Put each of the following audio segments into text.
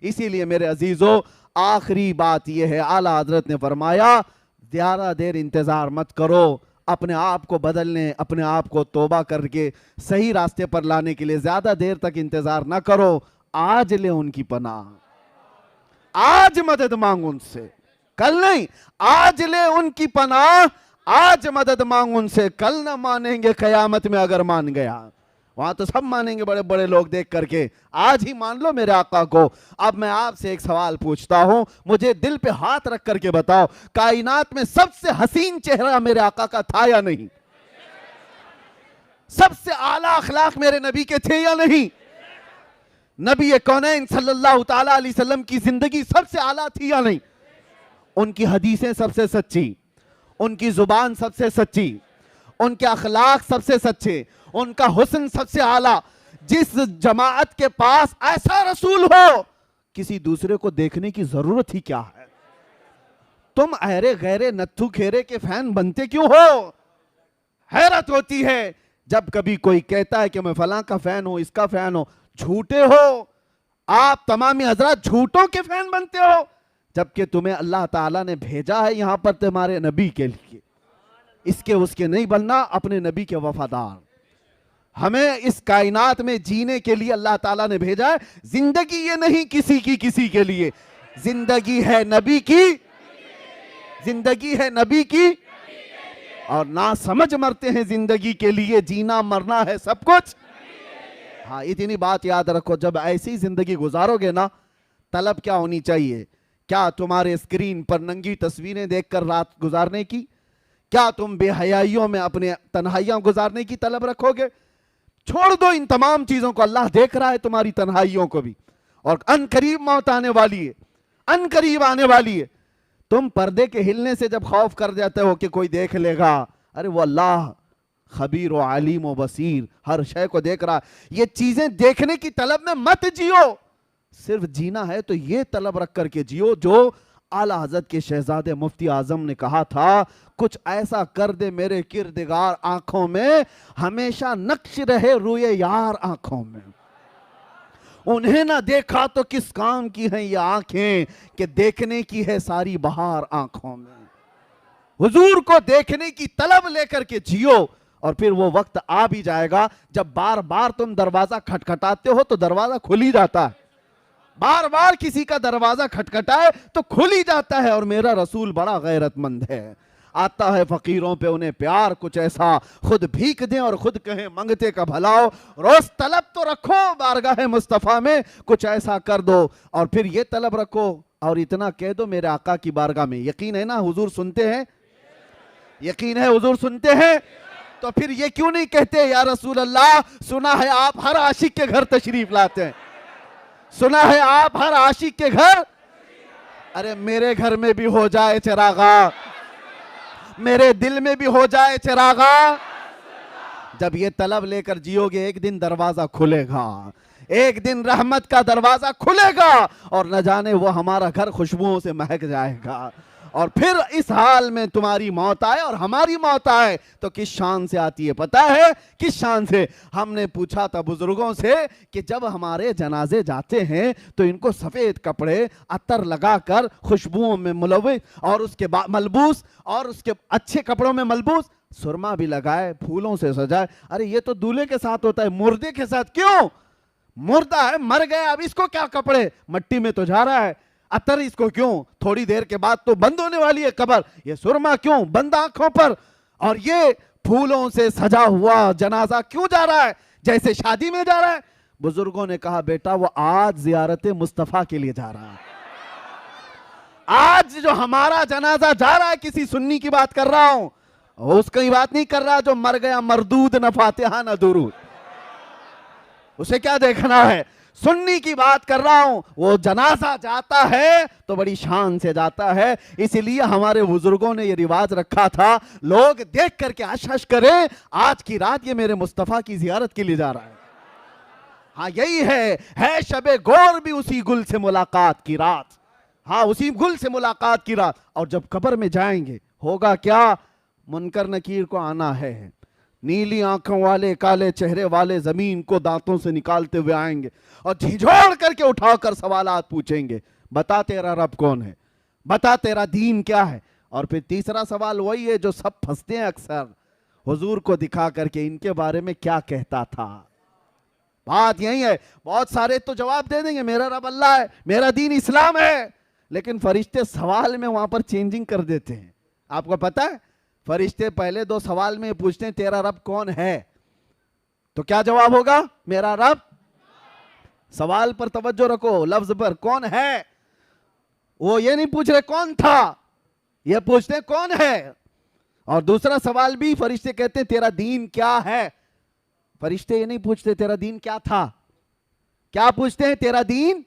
اسی لیے میرے عزیزو آخری بات یہ ہے، اعلیٰ حضرت نے فرمایا زیادہ دیر انتظار مت کرو اپنے آپ کو بدلنے، اپنے آپ کو توبہ کر کے صحیح راستے پر لانے کے لیے زیادہ دیر تک انتظار نہ کرو، آج لے ان کی پناہ، آج مدد مانگ ان سے، کل نہیں، آج لے ان کی پناہ، آج مدد مانگ ان سے، کل نہ مانیں گے قیامت میں اگر مان گیا، وہاں تو سب مانیں گے بڑے بڑے لوگ دیکھ کر کے، آج ہی مان لو میرے آقا کو۔ اب میں آپ سے ایک سوال پوچھتا ہوں، مجھے دل پہ ہاتھ رکھ کر کے بتاؤ، کائنات میں سب سے حسین چہرہ میرے آقا کا تھا یا نہیں؟ سب سے اعلیٰ اخلاق میرے نبی کے تھے یا نہیں؟ نبی کونین صلی اللہ تعالیٰ علیہ وسلم کی زندگی سب سے اعلیٰ تھی یا نہیں؟ ان کی حدیثیں سب سے سچی، ان کی زبان سب سے سچی، ان کے اخلاق سب سے سچے، ان کا حسن سب سے اعلیٰ۔ جس جماعت کے پاس ایسا رسول ہو، کسی دوسرے کو دیکھنے کی ضرورت ہی کیا ہے؟ تم ایرے غیرے نتھو کھیرے کے فین بنتے کیوں ہو؟ حیرت ہوتی ہے جب کبھی کوئی کہتا ہے کہ میں فلاں کا فین ہوں، اس کا فین ہوں۔ جھوٹے ہو آپ، تمامی حضرات جھوٹوں کے فین بنتے ہو، جبکہ تمہیں اللہ تعالیٰ نے بھیجا ہے یہاں پر تمہارے نبی کے لیے، اس کے نہیں بننا، اپنے نبی کے وفادار۔ ہمیں اس کائنات میں جینے کے لیے اللہ تعالیٰ نے بھیجا ہے، زندگی یہ نہیں کسی کے لیے، زندگی ہے نبی کی، زندگی ہے نبی کی، اور نہ سمجھ مرتے ہیں زندگی کے لیے، جینا مرنا ہے سب کچھ۔ ہاں اتنی بات یاد رکھو، جب ایسی زندگی گزارو گے نا، طلب کیا ہونی چاہیے؟ کیا تمہارے اسکرین پر ننگی تصویریں دیکھ کر رات گزارنے کی؟ کیا تم بے حیائیوں میں اپنے تنہائیاں گزارنے کی طلب رکھو گے؟ چھوڑ دو ان تمام چیزوں کو، اللہ دیکھ رہا ہے تمہاری تنہائیوں کو بھی، اور ان قریب موت آنے والی ہے، ان قریب آنے والی ہے۔ تم پردے کے ہلنے سے جب خوف کر جاتے ہو کہ کوئی دیکھ لے گا، ارے وہ اللہ خبیر و علیم و بصیر، ہر شے کو دیکھ رہا ہے۔ یہ چیزیں دیکھنے کی طلب میں مت جیو، صرف جینا ہے تو یہ طلب رکھ کر کے جیو جو اعلیٰ حضرت کے شہزادے مفتی اعظم نے کہا تھا، کچھ ایسا کر دے میرے کردگار آنکھوں میں، ہمیشہ نقش رہے روئے یار آنکھوں میں۔ انہیں نہ دیکھا تو کس کام کی ہیں یہ آنکھیں کہ دیکھنے کی ہے ساری بہار آنکھوں میں۔ حضور کو دیکھنے کی طلب لے کر کے جیو، اور پھر وہ وقت آ بھی جائے گا جب بار بار تم دروازہ کھٹکھٹاتے ہو تو دروازہ کھل ہی جاتا ہے، بار بار کسی کا دروازہ کھٹکھٹائے تو کھل ہی جاتا ہے۔ اور میرا رسول بڑا غیرت مند ہے، آتا ہے فقیروں پہ انہیں پیار کچھ ایسا، خود بھیک دیں اور خود کہیں منگتے کا بھلاؤ، روز طلب تو رکھو بارگاہ مصطفیٰ میں کچھ ایسا کر دو، اور پھر یہ طلب رکھو اور اتنا کہہ دو میرے آقا کی بارگاہ میں، یقین ہے نا حضور سنتے ہیں؟ یقین ہے حضور سنتے ہیں؟ تو پھر یہ کیوں نہیں کہتے یا رسول اللہ، سنا ہے آپ ہر عاشق کے گھر تشریف لاتے ہیں، سنا ہے آپ ہر عاشق کے گھر، ارے میرے گھر میں بھی ہو جائے چراغا، میرے دل میں بھی ہو جائے چراغا۔ جب یہ طلب لے کر جیو گے ایک دن دروازہ کھلے گا، ایک دن رحمت کا دروازہ کھلے گا، اور نہ جانے وہ ہمارا گھر خوشبوؤں سے مہک جائے گا، اور پھر اس حال میں تمہاری موت آئے اور ہماری موت آئے تو کس شان سے آتی ہے پتہ ہے؟ کس شان سے؟ ہم نے پوچھا تھا بزرگوں سے کہ جب ہمارے جنازے جاتے ہیں تو ان کو سفید کپڑے عطر لگا کر خوشبوؤں میں ملوث اور اس کے ملبوس، اور اس کے اچھے کپڑوں میں ملبوس، سرما بھی لگائے، پھولوں سے سجائے، ارے یہ تو دولہے کے ساتھ ہوتا ہے، مردے کے ساتھ کیوں؟ مردہ ہے، مر گیا، اب اس کو کیا کپڑے، مٹی میں تو جا رہا ہے، عطر اس کو کیوں، تھوڑی دیر کے بعد تو بند ہونے والی ہے قبر، یہ سرما کیوں بند آنکھوں پر، اور یہ پھولوں سے سجا ہوا جنازہ کیوں جا رہا ہے جیسے شادی میں جا رہا ہے؟ بزرگوں نے کہا بیٹا وہ آج زیارت مصطفیٰ کے لیے جا رہا ہے، آج جو ہمارا جنازہ جا رہا ہے، کسی سنی کی بات کر رہا ہوں، اس کی بات نہیں کر رہا جو مر گیا مردود نہ فاتحہ نہ درود، اسے کیا دیکھنا ہے، سنی کی بات کر رہا ہوں۔ وہ جنازہ جاتا ہے تو بڑی شان سے جاتا ہے، اسی لیے ہمارے بزرگوں نے یہ رواج رکھا تھا، لوگ دیکھ کر کے حش کریں آج کی رات یہ میرے مصطفیٰ کی زیارت کے لیے جا رہا ہے۔ ہاں یہی ہے شب گور بھی اسی گل سے ملاقات کی رات، ہاں اسی گل سے ملاقات کی رات۔ اور جب قبر میں جائیں گے ہوگا کیا؟ منکر نکیر کو آنا ہے، نیلی آنکھوں والے کالے چہرے والے زمین کو دانتوں سے نکالتے ہوئے آئیں گے اور جھنجھوڑ کر کے اٹھا کر سوالات پوچھیں گے, بتا تیرا رب کون ہے, بتا تیرا دین کیا ہے. اور پھر تیسرا سوال وہی ہے جو سب پھنستے ہیں اکثر, حضور کو دکھا کر کے ان کے بارے میں کیا کہتا تھا. بات یہی ہے, بہت سارے تو جواب دے دیں گے میرا رب اللہ ہے, میرا دین اسلام ہے, لیکن فرشتے سوال میں وہاں پر چینجنگ کر دیتے ہیں. آپ کو پتا ہے فرشتے پہلے 2 سوال میں پوچھتے ہیں تیرا رب کون ہے, تو کیا جواب ہوگا؟ میرا رب. سوال پر توجہ رکھو, لفظ پر, کون ہے. وہ یہ نہیں پوچھ رہے کون تھا, یہ پوچھتے ہیں کون ہے. اور دوسرا سوال بھی فرشتے کہتے ہیں تیرا دین کیا ہے. فرشتے یہ نہیں پوچھتے تیرا دین کیا تھا, کیا پوچھتے ہیں تیرا دین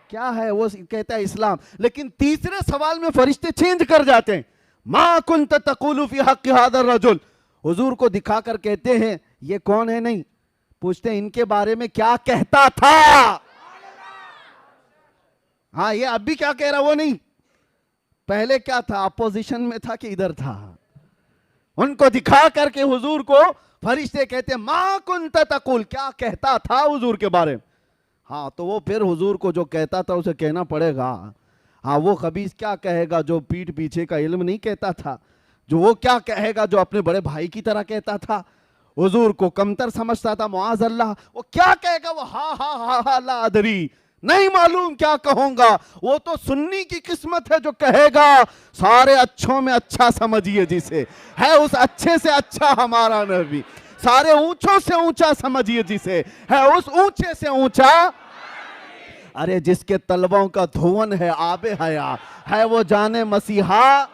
کیا ہے, وہ کہتا ہے اسلام. لیکن تیسرے سوال میں فرشتے چینج کر جاتے ہیں, ما کنت تقول فی حق هذا الرجل. حضور کو دکھا کر کہتے ہیں یہ کون ہے, نہیں پوچھتے ہیں ان کے بارے میں کیا کہتا تھا. ہاں یہ اب بھی کیا کہہ رہا وہ نہیں, پہلے کیا تھا, اپوزیشن میں تھا کہ ادھر تھا. ان کو دکھا کر کے حضور کو فرشتے کہتے ہیں ما کنت تقول, کیا کہتا تھا حضور کے بارے میں. ہاں تو وہ پھر حضور کو جو کہتا تھا اسے کہنا پڑے گا. ہاں وہ خبیث کیا کہے گا جو پیٹھ پیچھے کا علم نہیں کہتا تھا, جو وہ کیا کہے گا جو اپنے بڑے بھائی کی طرح کہتا تھا, حضور کو کمتر سمجھتا تھا معاذ اللہ. وہ کیا کہے گا, وہ ہاں ہاں ہاں ہاں لا ادری, نہیں معلوم کیا کہوں گا. وہ تو سنی کی قسمت ہے جو کہے گا سارے اچھوں میں اچھا سمجھیے جسے, ہے اس اچھے سے اچھا ہمارا نبی. سارے اونچوں سے اونچا سمجھیے جسے, ہے اس اونچے سے اونچا. ارے جس کے طلبوں کا دھون ہے آب حیات, ہے وہ جانے مسیحا.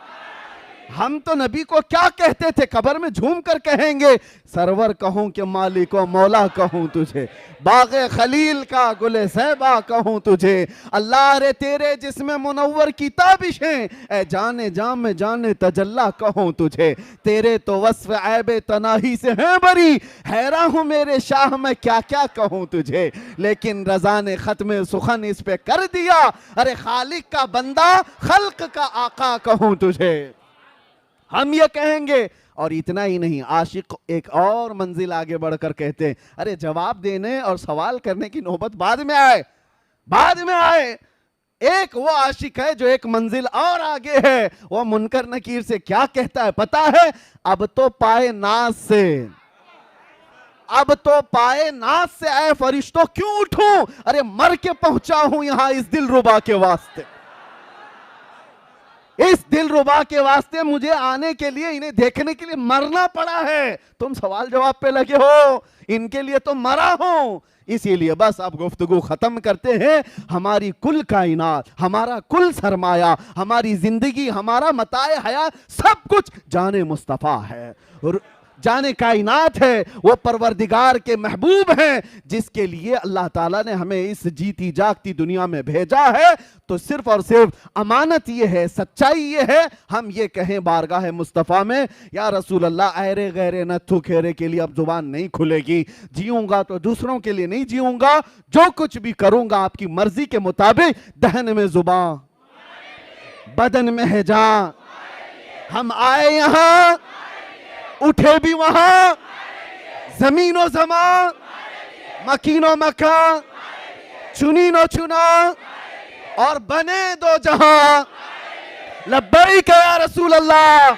ہم تو نبی کو کیا کہتے تھے, قبر میں جھوم کر کہیں گے سرور کہوں کہ مالک و مولا کہوں تجھے, باغ خلیل کا گل صیبہ کہوں تجھے. اللہ رے تیرے جسم منور کی تابشیں, اے جانے جام میں جانے تجلا کہوں تجھے. تیرے تو وصف عیب تناہی سے ہیں بری, حیران ہوں میرے شاہ میں کیا کیا کہوں تجھے. لیکن رضا نے ختم سخن اس پہ کر دیا, ارے خالق کا بندہ خلق کا آقا کہوں تجھے. ہم یہ کہیں گے. اور اتنا ہی نہیں, عاشق ایک اور منزل آگے بڑھ کر کہتے ہیں ارے جواب دینے اور سوال کرنے کی نوبت بعد میں آئے, بعد میں آئے. ایک وہ عاشق ہے جو ایک منزل اور آگے ہے, وہ منکر نکیر سے کیا کہتا ہے پتا ہے, اب تو پائے ناز سے, اب تو پائے ناز سے اے فرشتوں کیوں اٹھوں, ارے مر کے پہنچا ہوں یہاں اس دل ربا کے واسطے. اس دل ربا کے واسطے مجھے آنے کے لیے, انہیں دیکھنے کے لیے مرنا پڑا ہے. تم سوال جواب پہ لگے ہو, ان کے لیے تو مرا ہوں. اسی لیے بس اب گفتگو ختم کرتے ہیں. ہماری کل کائنات, ہمارا کل سرمایہ, ہماری زندگی, ہمارا متاع حیات, سب کچھ جان مصطفیٰ ہے, جان کائنات ہے. وہ پروردگار کے محبوب ہیں جس کے لیے اللہ تعالیٰ نے ہمیں اس جیتی جاگتی دنیا میں بھیجا ہے. تو صرف اور صرف امانت یہ ہے, سچائی یہ ہے, ہم یہ کہیں بارگاہ مصطفیٰ میں یا رسول اللہ ایرے غیرے نتھو کھیرے کے لیے اب زبان نہیں کھلے گی. جیوں گا تو دوسروں کے لیے نہیں جیوں گا, جو کچھ بھی کروں گا آپ کی مرضی کے مطابق. دہن میں زبان, بدن میں ہے جان, ہم آئے یہاں اٹھے بھی وہاں, زمین و زمان, مکین و مکان, چنین و چنا, اور بنے دو جہاں. لبیک یا رسول اللہ.